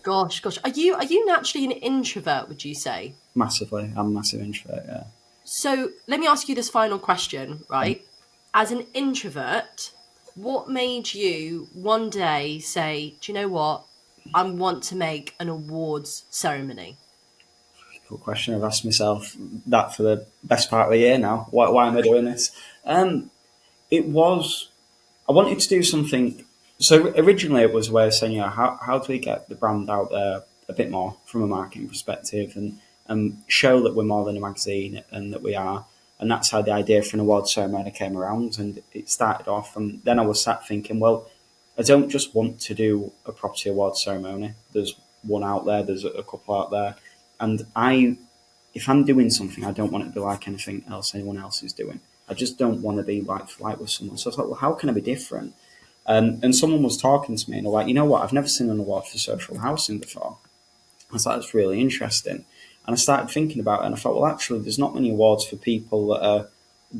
Gosh. Are you naturally an introvert, would you say? Massively, I'm a massive introvert. Yeah. So let me ask you this final question, right? As an introvert, what made you one day say, do you know what? I want to make an awards ceremony. Good question. I've asked myself that for the best part of the year now. Why am I doing this? It was I wanted to do something. So originally, it was a way of saying, how do we get the brand out there a bit more from a marketing perspective, and show that we're more than a magazine and that we are. And that's how the idea for an award ceremony came around. And it started off, and then I was sat thinking, well, I don't just want to do a property award ceremony. There's one out there. There's a couple out there, and if I'm doing something, I don't want it to be like anything else anyone else is doing. I just don't want to be like flight with someone. So I thought, well, how can I be different? And someone was talking to me, and they're like, you know what? I've never seen an award for social housing before. I was like, that's really interesting. And I started thinking about it, and I thought, well, actually, there's not many awards for people that are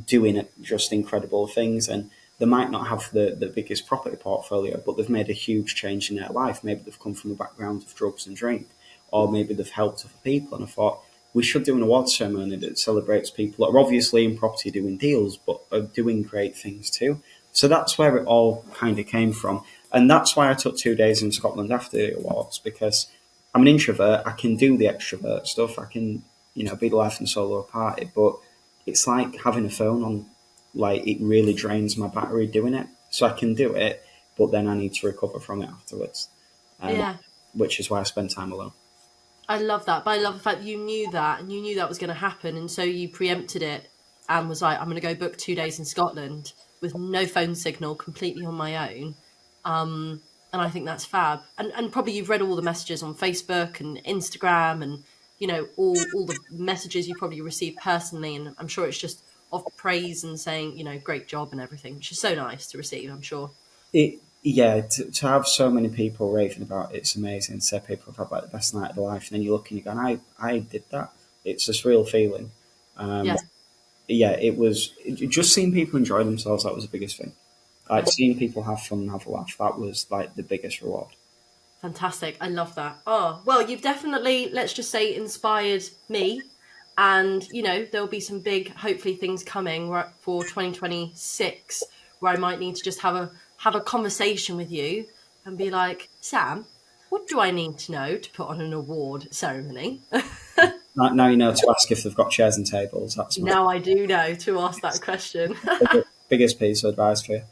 doing just incredible things, and they might not have the biggest property portfolio, but they've made a huge change in their life. Maybe they've come from a background of drugs and drink, or maybe they've helped other people. And I thought, we should do an award ceremony that celebrates people that are obviously in property doing deals, but are doing great things too. So that's where it all kind of came from. And that's why I took 2 days in Scotland after the awards, because I'm an introvert. I can do the extrovert stuff. I can, be the life and soul of a party, but it's like having a phone on. Like, it really drains my battery doing it. So I can do it, but then I need to recover from it afterwards, um, Yeah. which is why I spend time alone. I love that, but I love the fact you knew that and you knew that was going to happen, and so you preempted it and was like, "I'm going to go book 2 days in Scotland with no phone signal, completely on my own." And I think that's fab. And probably you've read all the messages on Facebook and Instagram, and all the messages you probably received personally, and I'm sure it's just of praise and saying great job and everything, which is so nice to receive. I'm sure. Yeah, to have so many people raving about it's amazing. To say people have had like the best night of their life, and then you look and you're going, I did that. It's this real feeling. Um, Yeah. yeah, just seeing people enjoy themselves. That was the biggest thing. Like, seeing people have fun and have a laugh. That was like the biggest reward. Fantastic. I love that. Oh, well, you've definitely, let's just say, inspired me. And, there'll be some big, hopefully, things coming for 2026 where I might need to just have a conversation with you and be like, Sam, what do I need to know to put on an award ceremony? Now you know to ask if they've got chairs and tables. That's my Now I do know to ask that question. biggest piece of advice for you.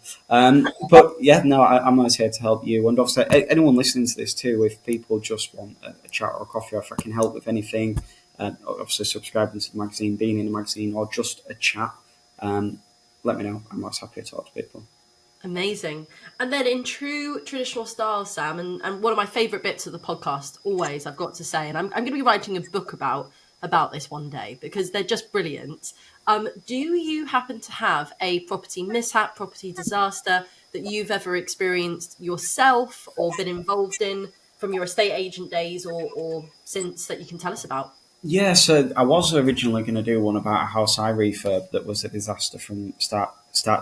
But yeah, no, I'm always here to help you. And obviously, anyone listening to this too, if people just want a chat or a coffee, or if I can help with anything, obviously subscribing to the magazine, being in the magazine, or just a chat, um, let me know. I'm always happy to talk to people. Amazing. And then in true traditional style, Sam, and one of my favourite bits of the podcast, always, I've got to say, and I'm going to be writing a book about this one day because they're just brilliant. Do you happen to have a property mishap, property disaster that you've ever experienced yourself or been involved in from your estate agent days or since that you can tell us about? Yeah, so I was originally going to do one about a house I refurbed that was a disaster from start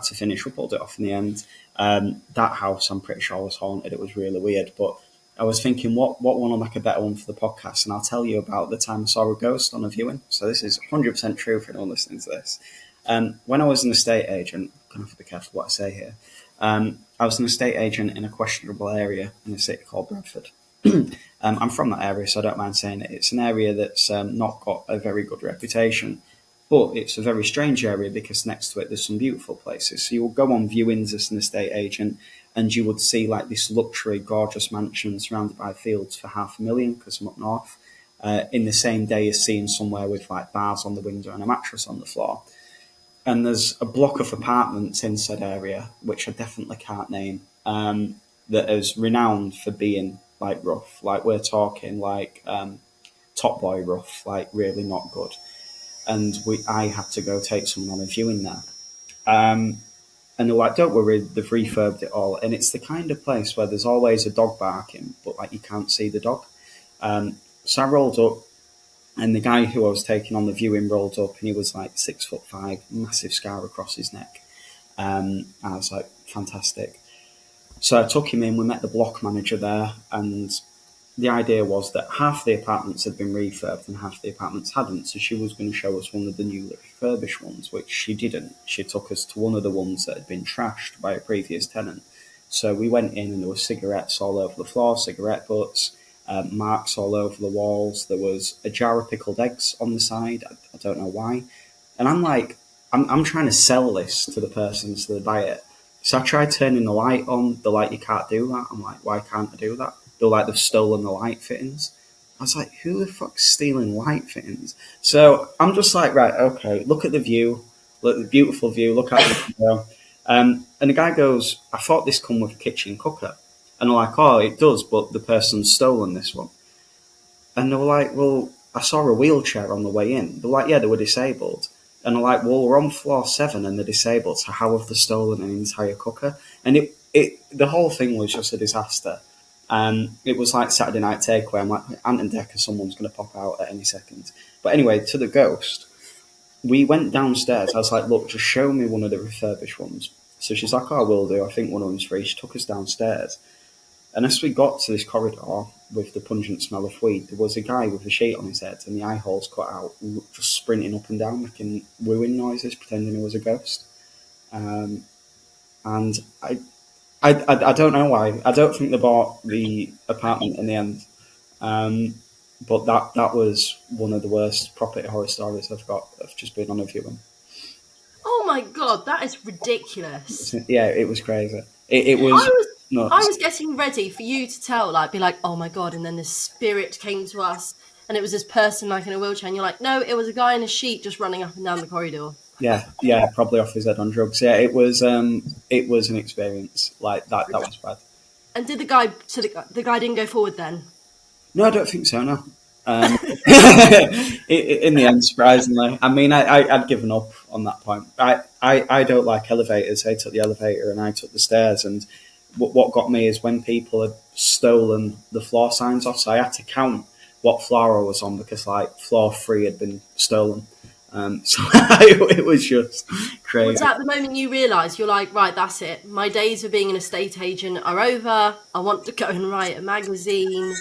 to finish. We pulled it off in the end. That house, I'm pretty sure, was haunted. It was really weird, but I was thinking, what one will make a better one for the podcast? And I'll tell you about the time I saw a ghost on a viewing. So this is 100% true for anyone listening to this. When I was an estate agent, I'm going to have to be careful what I say here. I was an estate agent in a questionable area in a city called Bradford. I'm from that area, so I don't mind saying it. It's an area that's not got a very good reputation, but it's a very strange area because next to it there's some beautiful places. So you will go on viewings as an estate agent, and you would see like this luxury, gorgeous mansion surrounded by fields for 500,000 because I'm up north. In the same day as seeing somewhere with like bars on the window and a mattress on the floor. And there's a block of apartments in said area, which I definitely can't name, that is renowned for being like rough. Like, we're talking like top boy rough, like really not good. And I had to go take someone on a viewing there. And they're like, don't worry, they've refurbed it all. And it's the kind of place where there's always a dog barking, but like you can't see the dog. So I rolled up, and the guy who I was taking on the viewing rolled up, and he was like 6'5", massive scar across his neck. And I was like, fantastic. So I took him in, we met the block manager there, and the idea was that half the apartments had been refurbed and half the apartments hadn't. So she was going to show us one of the newly refurbished ones, which she didn't. She took us to one of the ones that had been trashed by a previous tenant. So we went in and there were cigarettes all over the floor, cigarette butts, marks all over the walls. There was a jar of pickled eggs on the side. I don't know why. And I'm like, I'm trying to sell this to the person so they buy it. So I tried turning the light on. They're like, you can't do that. I'm like, why can't I do that? They're like, they've stolen the light fittings. I was like, who the fuck's stealing light fittings? So I'm just like, right, okay, look at the view. Look at the beautiful view. Look out the window. And the guy goes, I thought this come with a kitchen cooker. And I'm like, oh, it does, but the person's stolen this one. And they were like, well, I saw a wheelchair on the way in. They're like, yeah, they were disabled. And I'm like, well, we're on floor 7 and they're disabled, so how have they stolen an entire cooker? And the whole thing was just a disaster. It was like Saturday night takeaway. I'm like, Ant and Decker, someone's going to pop out at any second. But anyway, to the ghost, we went downstairs. I was like, look, just show me one of the refurbished ones. So she's like, oh, I will do. I think one of them's free. She took us downstairs. And as we got to this corridor with the pungent smell of weed, there was a guy with a sheet on his head and the eye holes cut out, just sprinting up and down, making wooing noises, pretending he was a ghost. And I don't know why. I don't think they bought the apartment in the end. But that was one of the worst property horror stories I've got. I've just been on a viewing. Oh my god, that is ridiculous. Yeah, it was crazy. It was. I was getting ready for you to tell, like, be like, oh my god, and then this spirit came to us, and it was this person like in a wheelchair, and you're like, no, it was a guy in a sheet just running up and down the corridor. Yeah, probably off his head on drugs. Yeah, it was an experience like that. That was bad. And did the guy didn't go forward then? No, I don't think so. No. In the end, surprisingly, I mean, I'd given up on that point. I don't like elevators. They took the elevator and I took the stairs. And what got me is when people had stolen the floor signs off. So I had to count what floor I was on because like floor 3 had been stolen. So it was just crazy. Was that the moment you realised you're like, right, that's it. My days of being an estate agent are over. I want to go and write a magazine.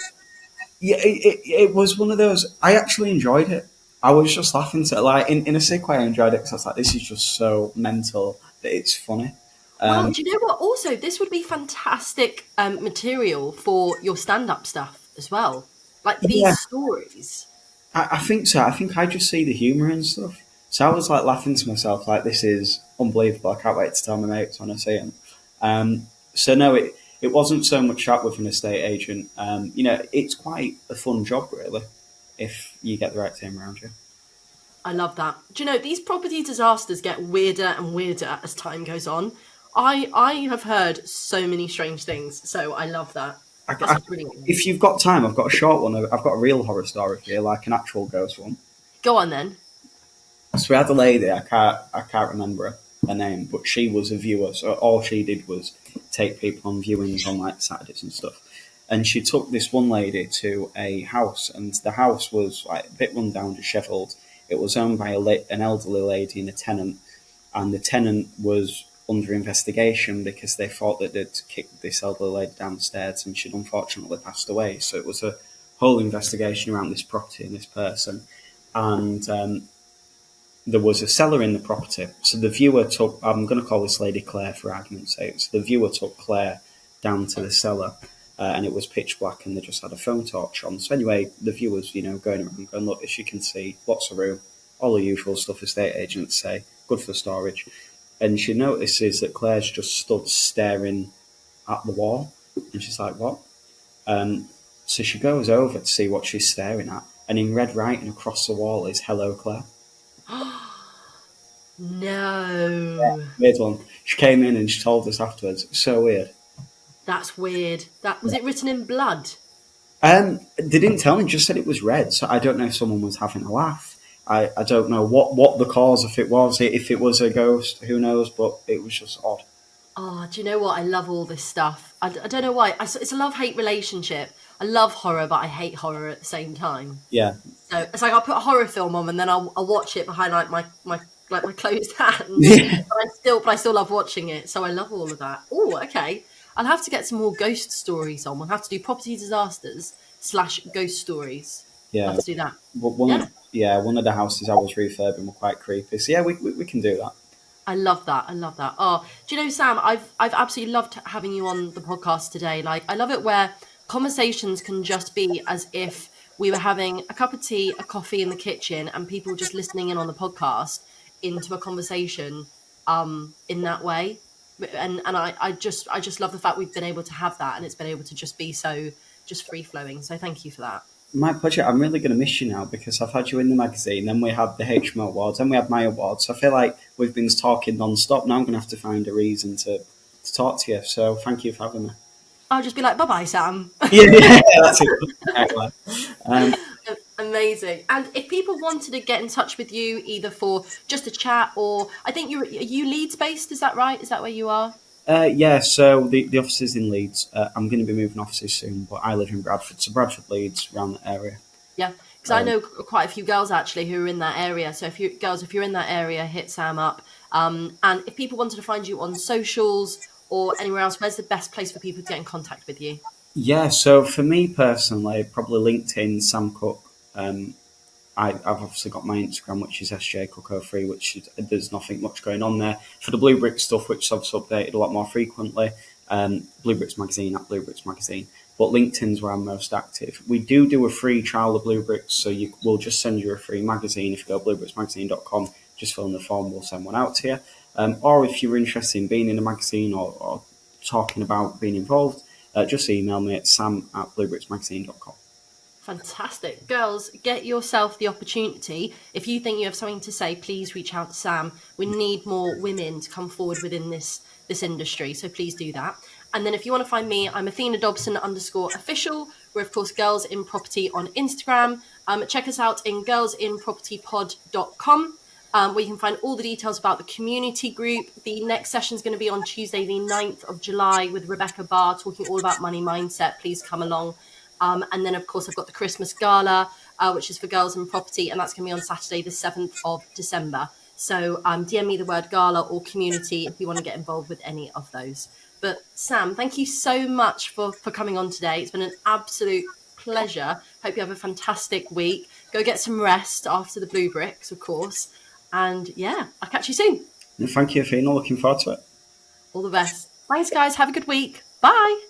Yeah, it was one of those. I actually enjoyed it. I was just laughing to it. Like in a sick way, I enjoyed it because I was like, this is just so mental that it's funny. Well, do you know what? Also, this would be fantastic material for your stand-up stuff as well. Like these stories. I think so. I think I just see the humour and stuff. So I was like laughing to myself, like this is unbelievable. I can't wait to tell my mates when I see them. So no, it wasn't so much chat with an estate agent. It's quite a fun job, really, if you get the right team around you. I love that. Do you know, these property disasters get weirder and weirder as time goes on. I have heard so many strange things, so I love that. That's brilliant. If you've got time, I've got a short one. I've got a real horror story here, like an actual ghost one. Go on then. So we had a lady, I can't remember her name, but she was a viewer. So all she did was take people on viewings on like Saturdays and stuff. And she took this one lady to a house, and the house was like a bit run down, dishevelled. It was owned by an elderly lady and a tenant, and the tenant was under investigation because they thought that they'd kicked this elderly lady downstairs and she'd unfortunately passed away. So it was a whole investigation around this property and this person. And there was a cellar in the property. So the viewer took, I'm going to call this lady Claire for argument's sake. So the viewer took Claire down to the cellar and it was pitch black and they just had a phone torch on. So anyway, the viewer's, going around going, look, as you can see, lots of room, all the usual stuff estate agents say, good for storage. And she notices that Claire's just stood staring at the wall. And she's like, what? So she goes over to see what she's staring at. And in red writing across the wall is, hello, Claire. No. Yeah, weird one. She came in and she told us afterwards. So weird. That's weird. Was it written in blood? They didn't tell me, just said it was red. So I don't know if someone was having a laugh. I don't know what the cause of it was. If it was a ghost, who knows? But it was just odd. Oh, do you know what? I love all this stuff. I don't know why. It's a love-hate relationship. I love horror, but I hate horror at the same time. Yeah. So it's like I'll put a horror film on and then I'll watch it behind like my like my closed hands. But I still love watching it. So I love all of that. Oh, okay. I'll have to get some more ghost stories on. We'll have to do property disasters / ghost stories. We'll Yeah, have to do that. but one Yeah. of one of the houses I was refurbing were quite creepy. So yeah, we can do that. I love that. I love that. Oh, do you know, Sam? I've absolutely loved having you on the podcast today. Like, I love it where conversations can just be as if we were having a cup of tea, a coffee in the kitchen, and people just listening in on the podcast into a conversation. In that way, and I just love the fact we've been able to have that, and it's been able to just be so just free flowing. So thank you for that. My pleasure. I'm really going to miss you now because I've had you in the magazine, then we had the HMO Awards, then we had my awards. So I feel like we've been talking non-stop. Now I'm going to have to find a reason to talk to you. So thank you for having me. I'll just be like, bye bye, Sam. Yeah, that's it. Excellent. Um, Amazing. And if people wanted to get in touch with you, either for just a chat or I think are you Leeds based? Is that right? Is that where you are? yeah, so the office is in Leeds. I'm going to be moving offices soon, but I live in Bradford, so Bradford, Leeds, around that area. Yeah, because I know quite a few girls actually who are in that area. So if you're in that area, hit Sam up. And if people wanted to find you on socials or anywhere else, where's the best place for people to get in contact with you? Yeah, so for me personally, probably LinkedIn, Sam Cooke. I've obviously got my Instagram, which is sjcook03, there's nothing much going on there. For the Blue Brick stuff, which I've updated a lot more frequently, Blue Bricks Magazine at Blue Bricks Magazine. But LinkedIn's where I'm most active. We do a free trial of Blue Bricks, so we'll just send you a free magazine. If you go bluebricksmagazine.com, just fill in the form, we'll send one out to you. Or if you're interested in being in a magazine or talking about being involved, just email me at sam@bluebricksmagazine.com. Fantastic. Girls, get yourself the opportunity. If you think you have something to say, please reach out to Sam. We need more women to come forward within this industry, so please do that. And then if you want to find me, I'm Athena Dobson _official. We're, of course, Girls in Property on Instagram. Check us out in girlsinpropertypod.com. Where you can find all the details about the community group. The next session is going to be on Tuesday, the 9th of July with Rebecca Barr, talking all about money mindset. Please come along. And then, of course, I've got the Christmas Gala, which is for Girls in Property, and that's going to be on Saturday, the 7th of December. So DM me the word gala or community if you want to get involved with any of those. But Sam, thank you so much for coming on today. It's been an absolute pleasure. Hope you have a fantastic week. Go get some rest after the Blue Bricks, of course. And yeah, I'll catch you soon. Thank you, Athena. Looking forward to it. All the best. Thanks, guys. Have a good week. Bye.